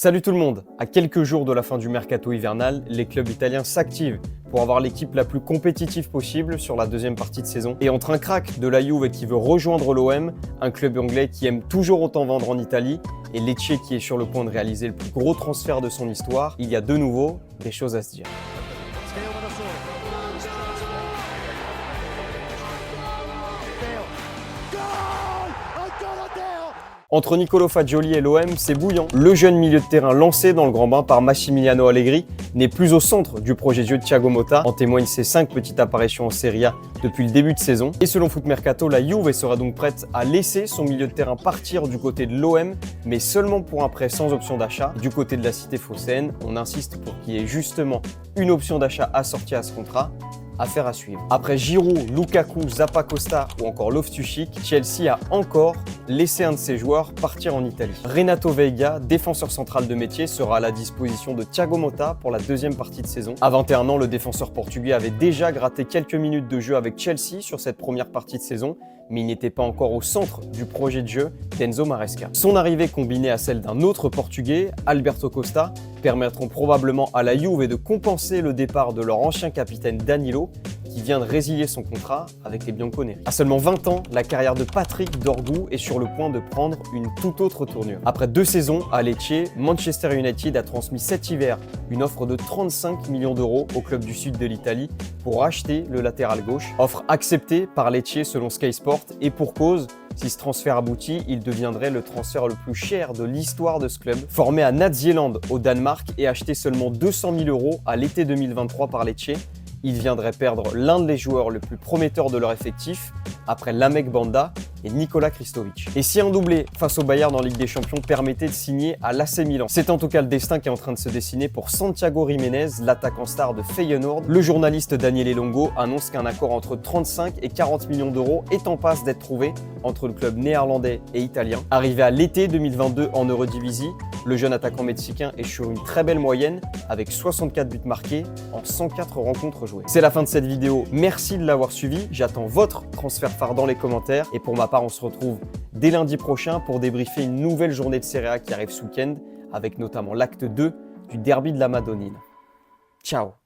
Salut tout le monde! À quelques jours de la fin du mercato hivernal, les clubs italiens s'activent pour avoir l'équipe la plus compétitive possible sur la deuxième partie de saison. Et entre un crack de la Juve qui veut rejoindre l'OM, un club anglais qui aime toujours autant vendre en Italie, et Lecce qui est sur le point de réaliser le plus gros transfert de son histoire, il y a de nouveau des choses à se dire. Entre Nicolo Fagioli et l'OM, c'est bouillant. Le jeune milieu de terrain lancé dans le grand bain par Massimiliano Allegri n'est plus au centre du projet de jeu de Thiago Motta. En témoignent ses 5 petites apparitions en Serie A depuis le début de saison. Et selon Foot Mercato, la Juve sera donc prête à laisser son milieu de terrain partir du côté de l'OM, mais seulement pour un prêt sans option d'achat. Du côté de la cité phocéenne, on insiste pour qu'il y ait justement une option d'achat assortie à ce contrat. Affaire à suivre. Après Giroud, Lukaku, Zappacosta ou encore Loftus-Cheek, Chelsea a encore laissé un de ses joueurs partir en Italie. Renato Veiga, défenseur central de métier, sera à la disposition de Thiago Motta pour la deuxième partie de saison. À 21 ans, le défenseur portugais avait déjà gratté quelques minutes de jeu avec Chelsea sur cette première partie de saison, mais il n'était pas encore au centre du projet de jeu d'Enzo Maresca. Son arrivée combinée à celle d'un autre portugais, Alberto Costa, permettront probablement à la Juve de compenser le départ de leur ancien capitaine Danilo, qui vient de résilier son contrat avec les Bianconeri. À seulement 20 ans, la carrière de Patrick Dorgu est sur le point de prendre une toute autre tournure. Après 2 saisons à Lecce, Manchester United a transmis cet hiver une offre de 35 millions d'euros au club du sud de l'Italie pour acheter le latéral gauche. Offre acceptée par Lecce selon Sky Sport et pour cause. Si ce transfert aboutit, il deviendrait le transfert le plus cher de l'histoire de ce club. Formé à Nadsieland au Danemark et acheté seulement 200 000 euros à l'été 2023 par Lecce, il viendrait perdre l'un des joueurs les plus prometteurs de leur effectif, après Lamek Banda et Nikola Kristovic. Et si un doublé face au Bayern en Ligue des Champions permettait de signer à l'AC Milan, c'est en tout cas le destin qui est en train de se dessiner pour Santiago Jiménez, l'attaquant star de Feyenoord. Le journaliste Daniele Longo annonce qu'un accord entre 35 et 40 millions d'euros est en passe d'être trouvé entre le club néerlandais et italien. Arrivé à l'été 2022 en Eredivisie, le jeune attaquant mexicain est sur une très belle moyenne avec 64 buts marqués en 104 rencontres jouées. C'est la fin de cette vidéo, merci de l'avoir suivi, j'attends votre transfert phare dans les commentaires et pour ma part on se retrouve dès lundi prochain pour débriefer une nouvelle journée de Serie A qui arrive ce week-end avec notamment l'acte 2 du derby de la Madonnine. Ciao.